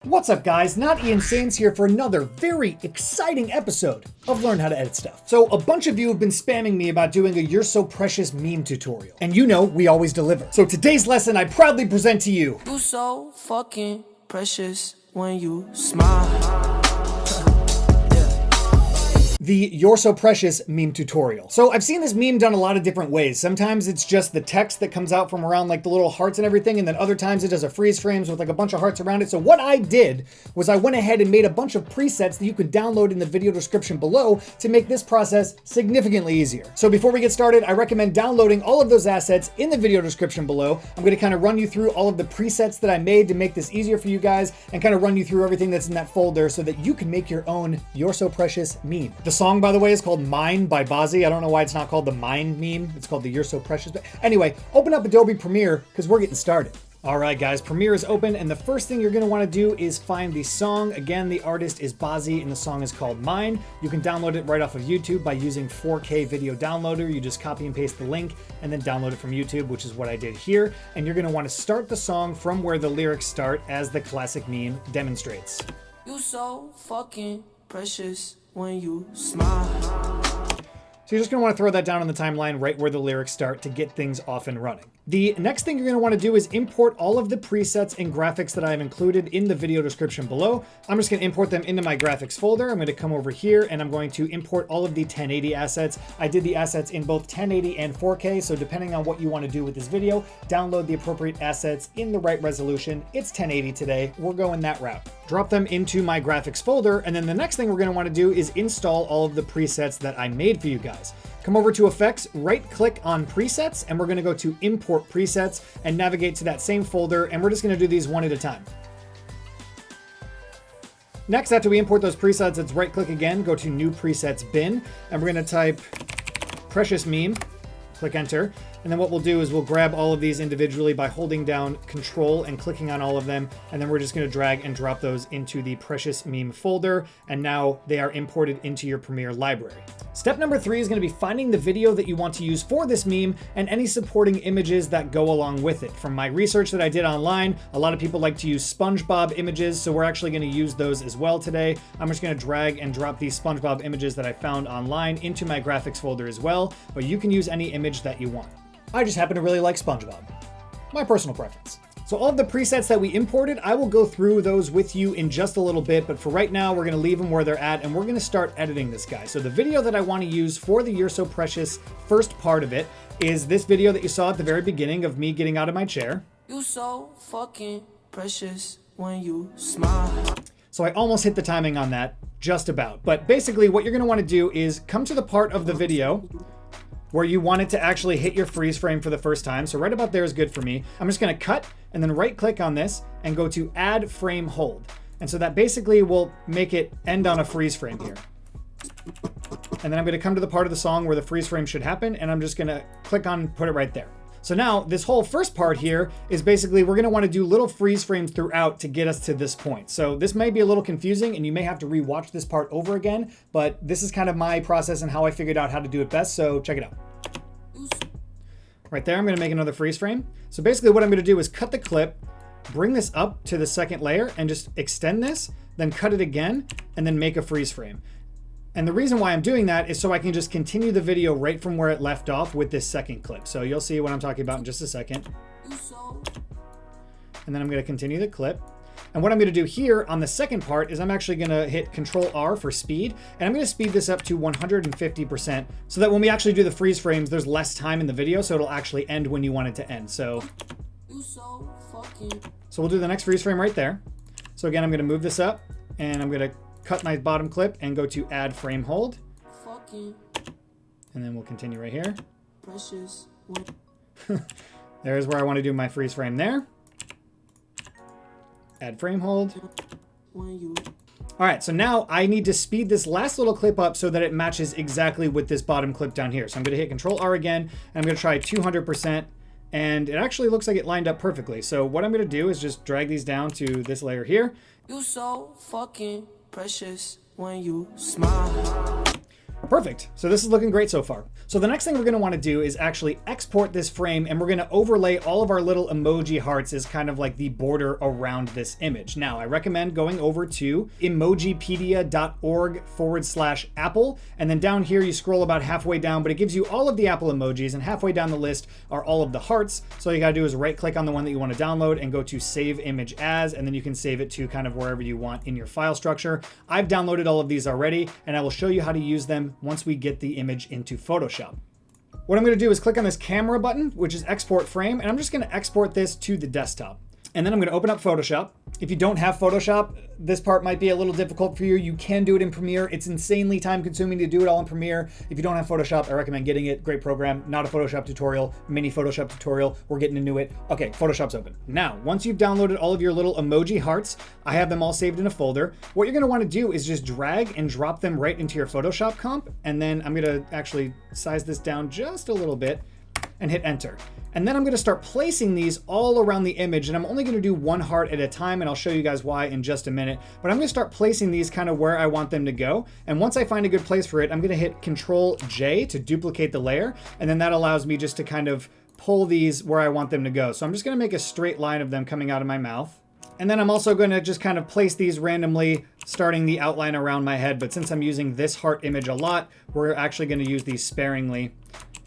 What's up guys, Not Ian Sains here for another very exciting episode of Learn How to Edit Stuff. So a bunch of you have been spamming me about doing a You're So Precious meme tutorial. And you know, we always deliver. So today's lesson I proudly present to you. You so fucking precious when you smile. The You're So Precious meme tutorial. So I've seen this meme done a lot of different ways. Sometimes it's just the text that comes out from around like the little hearts and everything, and then other times it does a freeze frames with like a bunch of hearts around it. So what I did was I went ahead and made a bunch of presets that you can download in the video description below to make this process significantly easier. So before we get started, I recommend downloading all of those assets in the video description below. I'm going to kind of run you through all of the presets that I made to make this easier for you guys and kind of run you through everything that's in that folder so that you can make your own You're So Precious meme. The song, by the way, is called Mine by Bazzi. I don't know why it's not called the Mine meme. It's called the You're So Precious. But anyway, open up Adobe Premiere because we're getting started. All right, guys, Premiere is open, and the first thing you're going to want to do is find the song. Again, the artist is Bazzi, and the song is called Mine. You can download it right off of YouTube by using 4K Video Downloader. You just copy and paste the link and then download it from YouTube, which is what I did here. And you're going to want to start the song from where the lyrics start, as the classic meme demonstrates. You so fucking precious when you smile. So you're just going to want to throw that down on the timeline right where the lyrics start to get things off and running. The next thing you're going to want to do is import all of the presets and graphics that I have included in the video description below. I'm just going to import them into my graphics folder. I'm going to come over here and I'm going to import all of the 1080 assets. I did the assets in both 1080 and 4K, so depending on what you want to do with this video, download the appropriate assets in the right resolution. It's 1080 today. We're going that route. Drop them into my graphics folder, and then the next thing we're going to want to do is install all of the presets that I made for you guys. Come over to Effects, right-click on Presets, and we're going to go to Import Presets and navigate to that same folder, and we're just going to do these one at a time. Next, after we import those presets, let's right-click again, go to New Presets Bin, and we're going to type Precious Meme, click Enter. And then what we'll do is we'll grab all of these individually by holding down Control and clicking on all of them. And then we're just going to drag and drop those into the Precious Meme folder. And now they are imported into your Premiere library. Step number 3 is going to be finding the video that you want to use for this meme and any supporting images that go along with it. From my research that I did online, a lot of people like to use SpongeBob images, so we're actually going to use those as well today. I'm just going to drag and drop these SpongeBob images that I found online into my graphics folder as well, but you can use any image that you want. I just happen to really like SpongeBob. My personal preference. So all of the presets that we imported, I will go through those with you in just a little bit, but for right now, we're gonna leave them where they're at and we're gonna start editing this guy. So the video that I wanna use for the You're So Precious first part of it is this video that you saw at the very beginning of me getting out of my chair. You so fucking precious when you smile. So I almost hit the timing on that, just about. But basically what you're gonna wanna do is come to the part of the video where you want it to actually hit your freeze frame for the first time. So right about there is good for me. I'm just gonna cut and then right click on this and go to Add Frame Hold. And so that basically will make it end on a freeze frame here. And then I'm gonna come to the part of the song where the freeze frame should happen, and I'm just gonna click on put it right there. So now this whole first part here is basically we're gonna wanna do little freeze frames throughout to get us to this point. So this may be a little confusing and you may have to rewatch this part over again, but this is kind of my process and how I figured out how to do it best, so check it out. Right there, I'm gonna make another freeze frame. So basically what I'm gonna do is cut the clip, bring this up to the second layer and just extend this, then cut it again, and then make a freeze frame. And the reason why I'm doing that is so I can just continue the video right from where it left off with this second clip. So you'll see what I'm talking about in just a second. And then I'm going to continue the clip. And what I'm going to do here on the second part is I'm actually going to hit Control R for speed. And I'm going to speed this up to 150% so that when we actually do the freeze frames, there's less time in the video. So it'll actually end when you want it to end. So we'll do the next freeze frame right there. So again, I'm going to move this up and I'm going to cut my bottom clip and go to Add Frame Hold. And then we'll continue right here. There's where I want to do my freeze frame there. Add Frame Hold. All right, so now I need to speed this last little clip up so that it matches exactly with this bottom clip down here. So I'm going to hit Control R again, and I'm going to try 200%, and it actually looks like it lined up perfectly. So what I'm going to do is just drag these down to this layer here. You so fucking precious when you smile. Perfect. So this is looking great so far. So the next thing we're going to want to do is actually export this frame, and we're going to overlay all of our little emoji hearts as kind of like the border around this image. Now, I recommend going over to emojipedia.org/Apple, and then down here you scroll about halfway down, but it gives you all of the Apple emojis, and halfway down the list are all of the hearts. So all you got to do is right click on the one that you want to download and go to Save Image As, and then you can save it to kind of wherever you want in your file structure. I've downloaded all of these already, and I will show you how to use them once we get the image into Photoshop. What I'm going to do is click on this camera button, which is export frame, and I'm just going to export this to the desktop. And then I'm going to open up Photoshop. If you don't have Photoshop, this part might be a little difficult for you. You can do it in Premiere. It's insanely time consuming to do it all in Premiere. If you don't have Photoshop, I recommend getting it. Great program. Not a Photoshop tutorial, mini Photoshop tutorial. We're getting into it. Okay, Photoshop's open. Now, once you've downloaded all of your little emoji hearts, I have them all saved in a folder. What you're going to want to do is just drag and drop them right into your Photoshop comp. And then I'm going to actually size this down just a little bit and hit enter. And then I'm going to start placing these all around the image, and I'm only going to do one heart at a time, and I'll show you guys why in just a minute. But I'm going to start placing these kind of where I want them to go. And once I find a good place for it, I'm going to hit Control J to duplicate the layer, and then that allows me just to kind of pull these where I want them to go. So I'm just going to make a straight line of them coming out of my mouth. And then I'm also going to just kind of place these randomly, starting the outline around my head. But since I'm using this heart image a lot, we're actually going to use these sparingly.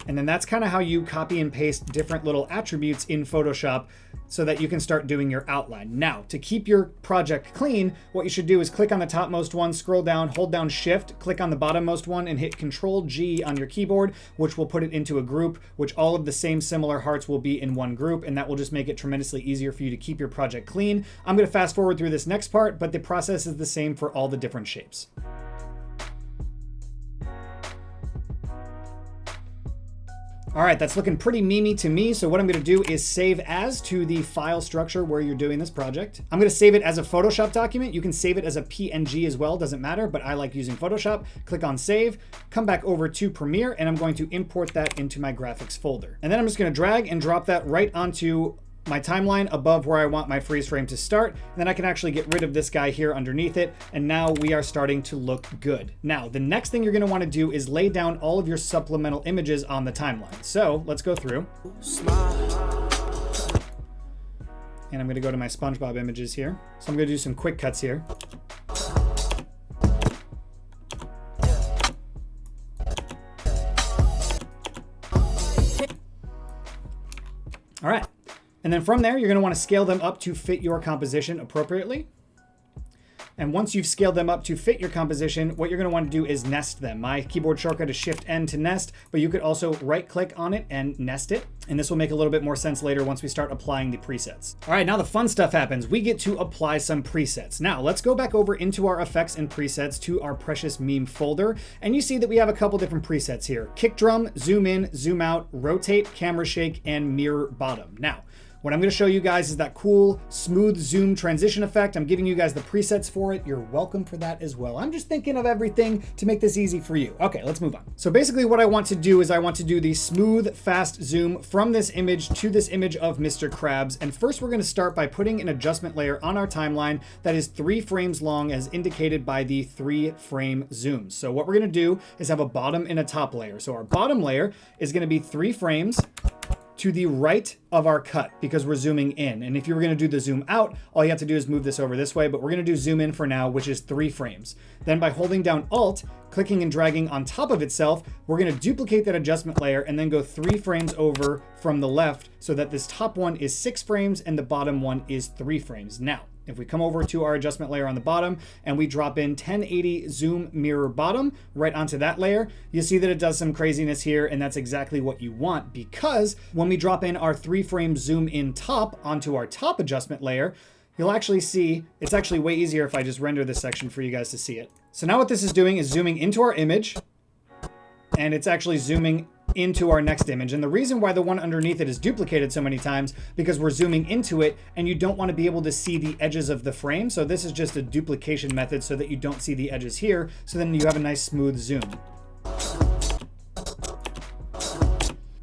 And then that's kind of how you copy and paste different little attributes in Photoshop so that you can start doing your outline. Now, to keep your project clean, what you should do is click on the topmost one, scroll down, hold down Shift, click on the bottommost one, and hit Control G on your keyboard, which will put it into a group, which all of the same similar hearts will be in one group, and that will just make it tremendously easier for you to keep your project clean. I'm going to fast forward through this next part, but the process is the same for all the different shapes. All right, that's looking pretty memey to me. So what I'm going to do is save as to the file structure where you're doing this project. I'm going to save it as a Photoshop document. You can save it as a PNG as well, doesn't matter, but I like using Photoshop. Click on save, come back over to Premiere, and I'm going to import that into my graphics folder. And then I'm just going to drag and drop that right onto my timeline above where I want my freeze frame to start. And then I can actually get rid of this guy here underneath it. And now we are starting to look good. Now, the next thing you're going to want to do is lay down all of your supplemental images on the timeline. So let's go through. And I'm going to go to my SpongeBob images here. So I'm going to do some quick cuts here. All right. And then from there, you're going to want to scale them up to fit your composition appropriately. And once you've scaled them up to fit your composition, what you're going to want to do is nest them. My keyboard shortcut is Shift-N to nest, but you could also right-click on it and nest it. And this will make a little bit more sense later once we start applying the presets. All right, now the fun stuff happens. We get to apply some presets. Now, let's go back over into our effects and presets to our Precious Meme folder. And you see that we have a couple different presets here. Kick drum, zoom in, zoom out, rotate, camera shake, and mirror bottom. Now, what I'm going to show you guys is that cool, smooth zoom transition effect. I'm giving you guys the presets for it. You're welcome for that as well. I'm just thinking of everything to make this easy for you. Okay, let's move on. So basically what I want to do is I want to do the smooth, fast zoom from this image to this image of Mr. Krabs. And first we're going to start by putting an adjustment layer on our timeline that is 3 frames long as indicated by the 3-frame zoom. So what we're going to do is have a bottom and a top layer. So our bottom layer is going to be 3 frames to the right of our cut because we're zooming in. And if you were going to do the zoom out, all you have to do is move this over this way, but we're going to do zoom in for now, which is 3 frames. Then by holding down Alt, clicking and dragging on top of itself, we're going to duplicate that adjustment layer and then go 3 frames over from the left so that this top one is 6 frames and the bottom one is 3 frames. Now, if we come over to our adjustment layer on the bottom and we drop in 1080 zoom mirror bottom right onto that layer, you see that it does some craziness here, and that's exactly what you want, because when we drop in our 3-frame zoom in top onto our top adjustment layer, you'll actually see it's actually way easier if I just render this section for you guys to see it. So now what this is doing is zooming into our image, and it's actually zooming into our next image. And the reason why the one underneath it is duplicated so many times, because we're zooming into it and you don't want to be able to see the edges of the frame. So this is just a duplication method so that you don't see the edges here. So then you have a nice smooth zoom.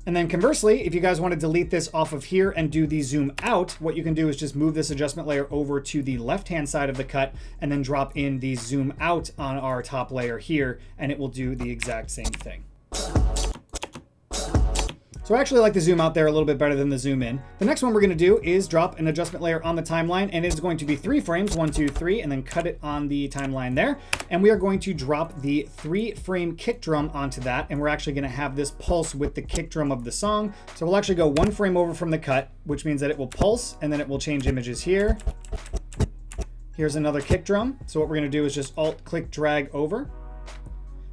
And then conversely, if you guys want to delete this off of here and do the zoom out, what you can do is just move this adjustment layer over to the left-hand side of the cut and then drop in the zoom out on our top layer here, and it will do the exact same thing. So I actually like the zoom out there a little bit better than the zoom in. The next one we're going to do is drop an adjustment layer on the timeline, and it is going to be 3 frames, 1, 2, 3, and then cut it on the timeline there. And we are going to drop the 3-frame kick drum onto that, and we're actually going to have this pulse with the kick drum of the song. So we'll actually go 1 frame over from the cut, which means that it will pulse, and then it will change images here. Here's another kick drum. So what we're going to do is just Alt-click drag over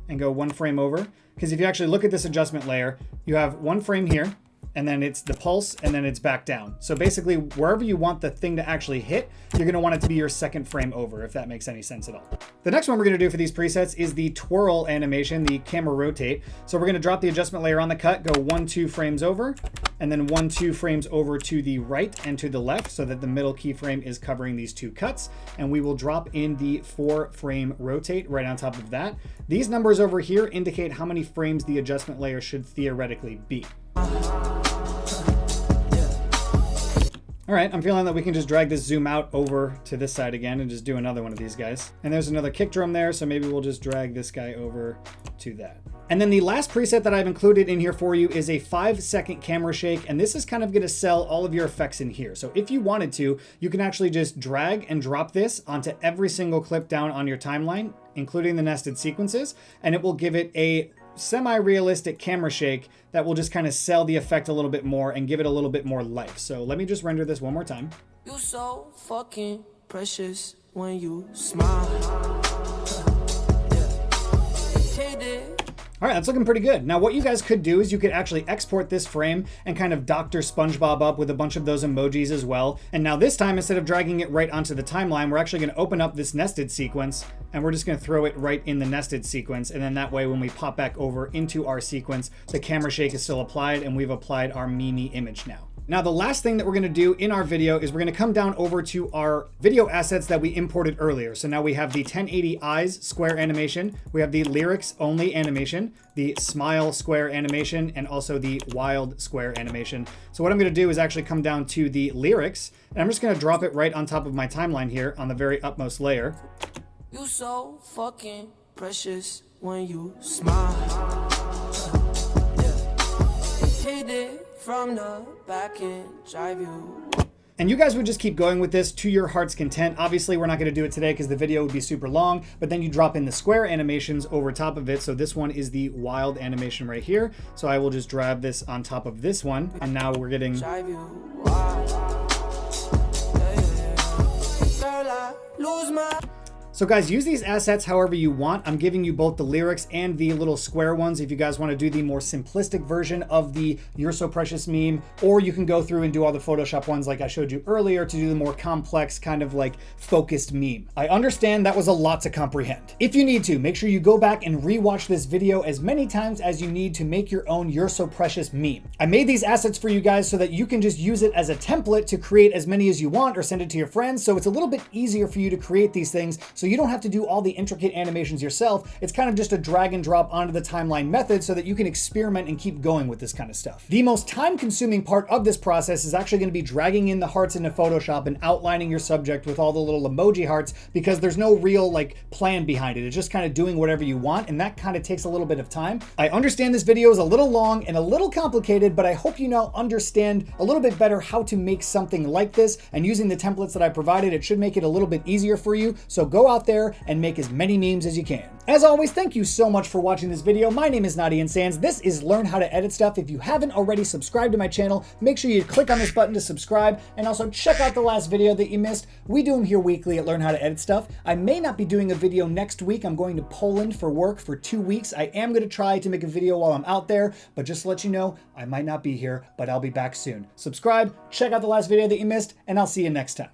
and go 1 frame over. Because if you actually look at this adjustment layer, you have 1 frame here, and then it's the pulse, and then it's back down. So basically, wherever you want the thing to actually hit, you're gonna want it to be your 2nd frame over, if that makes any sense at all. The next one we're gonna do for these presets is the twirl animation, the camera rotate. So we're gonna drop the adjustment layer on the cut, go 1, 2 frames over, and then 1, 2 frames over to the right and to the left so that the middle keyframe is covering these 2 cuts. And we will drop in the 4-frame rotate right on top of that. These numbers over here indicate how many frames the adjustment layer should theoretically be. All right, I'm feeling that we can just drag this zoom out over to this side again and just do another one of these guys. And there's another kick drum there, so maybe we'll just drag this guy over to that. And then the last preset that I've included in here for you is a 5-second camera shake, and this is kind of gonna sell all of your effects in here. So if you wanted to, you can actually just drag and drop this onto every single clip down on your timeline, including the nested sequences, and it will give it a semi-realistic camera shake that will just kind of sell the effect a little bit more and give it a little bit more life. So let me just render this one more time. You so fucking precious when you smile. Hate it. All right, that's looking pretty good. Now what you guys could do is you could actually export this frame and kind of Dr. SpongeBob up with a bunch of those emojis as well. And now this time, instead of dragging it right onto the timeline, we're actually gonna open up this nested sequence, and we're just gonna throw it right in the nested sequence. And then that way, when we pop back over into our sequence, the camera shake is still applied, and we've applied our Mimi image now. Now, the last thing that we're gonna do in our video is we're gonna come down over to our video assets that we imported earlier. So now we have the 1080 eyes square animation, we have the lyrics only animation, the smile square animation, and also the wild square animation. So what I'm gonna do is actually come down to the lyrics, and I'm just gonna drop it right on top of my timeline here on the very upmost layer. You so fucking precious when you smile. Hit it from the back and drive you. And you guys would just keep going with this to your heart's content. Obviously, we're not going to do it today because the video would be super long, but then you drop in the square animations over top of it. So this one is the wild animation right here. So I will just drag this on top of this one. And now we're getting... Drive you wild. Girl, I lose my... So guys, use these assets however you want. I'm giving you both the lyrics and the little square ones if you guys want to do the more simplistic version of the You're So Precious meme, or you can go through and do all the Photoshop ones like I showed you earlier to do the more complex kind of like focused meme. I understand that was a lot to comprehend. If you need to, make sure you go back and rewatch this video as many times as you need to make your own You're So Precious meme. I made these assets for you guys so that you can just use it as a template to create as many as you want or send it to your friends, so it's a little bit easier for you to create these things so you don't have to do all the intricate animations yourself. It's kind of just a drag and drop onto the timeline method so that you can experiment and keep going with this kind of stuff. The most time-consuming part of this process is actually going to be dragging in the hearts into Photoshop and outlining your subject with all the little emoji hearts, because there's no real like plan behind it. It's just kind of doing whatever you want, and that kind of takes a little bit of time. I understand this video is a little long and a little complicated, but I hope you now understand a little bit better how to make something like this, and using the templates that I provided, it should make it a little bit easier for you. So go out there and make as many memes as you can. As always, thank you so much for watching this video. My name is Nadian Sands. This is Learn How to Edit Stuff. If you haven't already subscribed to my channel, make sure you click on this button to subscribe, and also check out the last video that you missed. We do them here weekly at Learn How to Edit Stuff. I may not be doing a video next week. I'm going to Poland for work for 2 weeks. I am going to try to make a video while I'm out there, but just to let you know, I might not be here, but I'll be back soon. Subscribe, check out the last video that you missed, and I'll see you next time.